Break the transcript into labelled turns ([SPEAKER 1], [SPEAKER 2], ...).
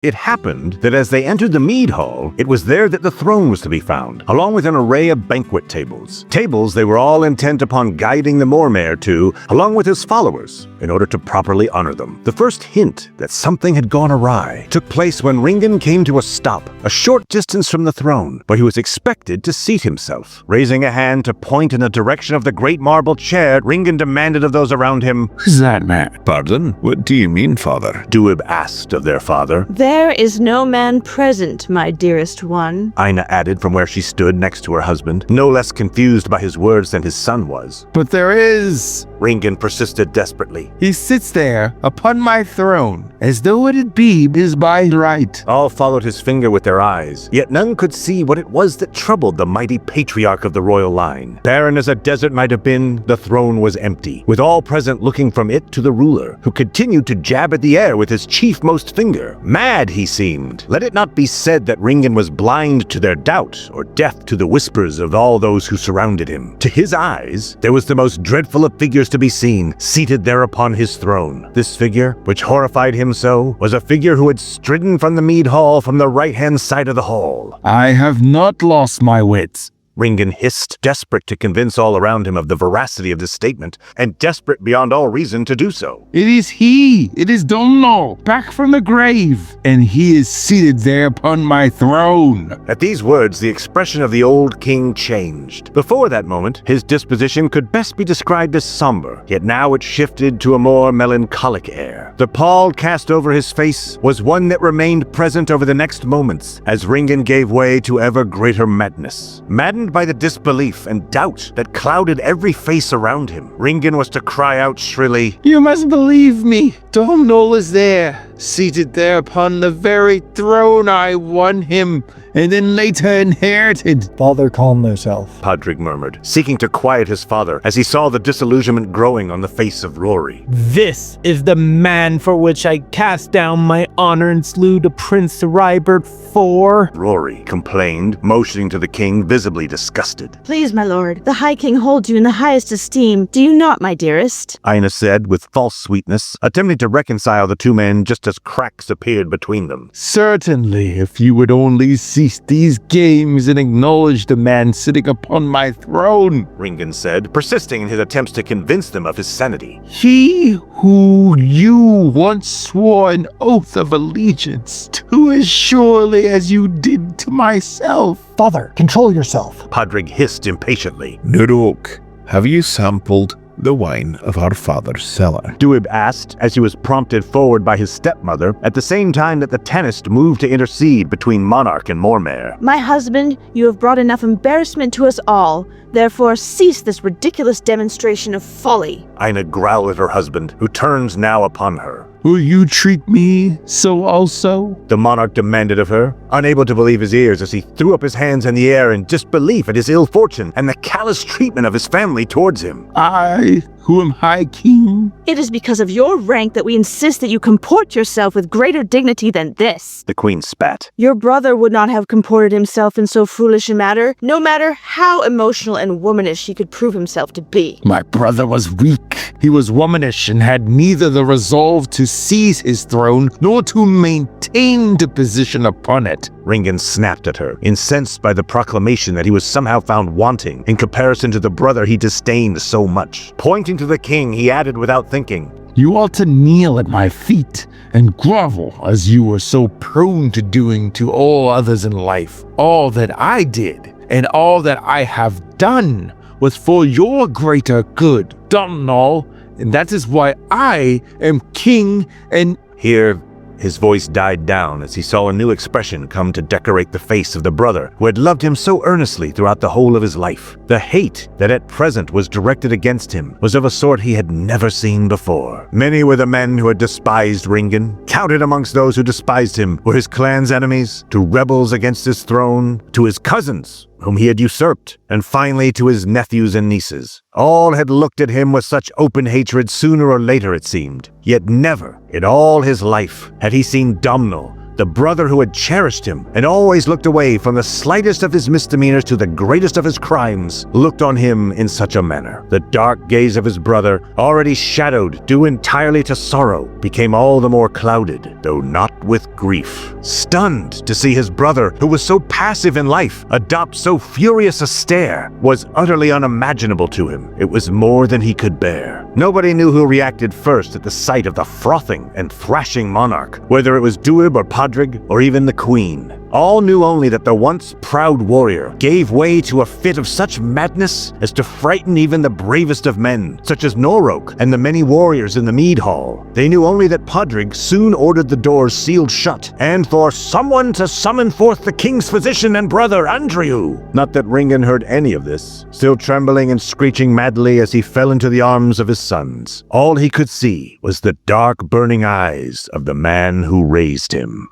[SPEAKER 1] It happened that as they entered the mead hall, it was there that the throne was to be found, along with an array of banquet tables. Tables they were all intent upon guiding the Mormare to, along with his followers, in order to properly honor them. The first hint that something had gone awry took place when Ringan came to a stop, a short distance from the throne, where he was expected to seat himself. Raising a hand to point in the direction of the great marble chair, Ringan demanded of those around him,
[SPEAKER 2] "Who's that man?"
[SPEAKER 3] "Pardon? What do you mean, father?"
[SPEAKER 1] Duib asked of their father.
[SPEAKER 4] There is no man present, my dearest one,
[SPEAKER 1] Aina added from where she stood next to her husband, no less confused by his words than his son was.
[SPEAKER 2] "But there is."
[SPEAKER 1] Ringan persisted desperately.
[SPEAKER 2] "He sits there upon my throne, as though it had been his by right."
[SPEAKER 1] All followed his finger with their eyes, yet none could see what it was that troubled the mighty patriarch of the royal line. Barren as a desert might have been, the throne was empty, with all present looking from it to the ruler, who continued to jab at the air with his chiefmost finger. Mad he seemed. Let it not be said that Ringan was blind to their doubt, or deaf to the whispers of all those who surrounded him. To his eyes, there was the most dreadful of figures to be seen, seated there upon his throne. This figure, which horrified him so, was a figure who had stridden from the mead hall from the right-hand side of the hall.
[SPEAKER 2] "I have not lost my wits,"
[SPEAKER 1] Ringan hissed, desperate to convince all around him of the veracity of this statement, and desperate beyond all reason to do so.
[SPEAKER 2] "It is he! It is Domhnall, back from the grave, and he is seated there upon my throne."
[SPEAKER 1] At these words, the expression of the old king changed. Before that moment, his disposition could best be described as somber, yet now it shifted to a more melancholic air. The pall cast over his face was one that remained present over the next moments, as Ringan gave way to ever greater madness. Maddened by the disbelief and doubt that clouded every face around him, Ringan was to cry out shrilly,
[SPEAKER 2] "You must believe me. Domhnall is there, seated there upon the very throne I won him, and then later inherited."
[SPEAKER 5] "Father, calm thyself,"
[SPEAKER 1] Padraig murmured, seeking to quiet his father as he saw the disillusionment growing on the face of Rory.
[SPEAKER 6] "This is the man for which I cast down my honor and slew the Prince Rybert for,"
[SPEAKER 1] Rory complained, motioning to the king, visibly disgusted.
[SPEAKER 4] Please, my lord, the High King holds you in the highest esteem, do you not, my dearest?
[SPEAKER 1] Aina said with false sweetness, attempting to reconcile the two men just as cracks appeared between them.
[SPEAKER 2] "Certainly, if you would only cease these games and acknowledge the man sitting upon my throne,"
[SPEAKER 1] Ringan said, persisting in his attempts to convince them of his sanity.
[SPEAKER 2] "He who you once swore an oath of allegiance to as surely as you did to myself."
[SPEAKER 5] "Father, control yourself,"
[SPEAKER 1] Padraig hissed impatiently.
[SPEAKER 3] "Nuruk, have you sampled the wine of our father's cellar?"
[SPEAKER 1] Duib asked as he was prompted forward by his stepmother, at the same time that the Tannist moved to intercede between monarch and Mormare.
[SPEAKER 4] My husband, you have brought enough embarrassment to us all. Therefore, cease this ridiculous demonstration of folly.
[SPEAKER 1] Aina growled at her husband, who turns now upon her.
[SPEAKER 2] "Will you treat me so also?"
[SPEAKER 1] The monarch demanded of her, unable to believe his ears as he threw up his hands in the air in disbelief at his ill fortune and the callous treatment of his family towards him.
[SPEAKER 2] "I, who am High King?"
[SPEAKER 4] It is because of your rank that we insist that you comport yourself with greater dignity than this.
[SPEAKER 1] The queen spat.
[SPEAKER 4] Your brother would not have comported himself in so foolish a matter, no matter how emotional and womanish he could prove himself to be.
[SPEAKER 2] "My brother was weak. He was womanish and had neither the resolve to seize his throne nor to maintain the position upon it."
[SPEAKER 1] Ringan snapped at her, incensed by the proclamation that he was somehow found wanting in comparison to the brother he disdained so much. Pointing to the king, he added without thinking,
[SPEAKER 2] "You ought to kneel at my feet and grovel as you were so prone to doing to all others in life. All that I did and all that I have done was for your greater good, Domhnall, and that is why I am king and—"
[SPEAKER 1] Here, his voice died down as he saw a new expression come to decorate the face of the brother who had loved him so earnestly throughout the whole of his life. The hate that at present was directed against him was of a sort he had never seen before. Many were the men who had despised Ringan. Counted amongst those who despised him were his clan's enemies, to rebels against his throne, to his cousins, whom he had usurped, and finally to his nephews and nieces. All had looked at him with such open hatred sooner or later, it seemed. Yet never, in all his life, had he seen Domhnall, The brother who had cherished him and always looked away from the slightest of his misdemeanors to the greatest of his crimes, looked on him in such a manner. The dark gaze of his brother, already shadowed due entirely to sorrow, became all the more clouded, though not with grief. Stunned to see his brother, who was so passive in life, adopt so furious a stare, was utterly unimaginable to him. It was more than he could bear. Nobody knew who reacted first at the sight of the frothing and thrashing monarch, whether it was Duib or Podrig or even the Queen. All knew only that the once proud warrior gave way to a fit of such madness as to frighten even the bravest of men, such as Norok and the many warriors in the mead hall. They knew only that Podrig soon ordered the doors sealed shut, and for someone to summon forth the king's physician and brother, Andrew. Not that Ringan heard any of this, still trembling and screeching madly as he fell into the arms of his sons. All he could see was the dark, burning eyes of the man who raised him.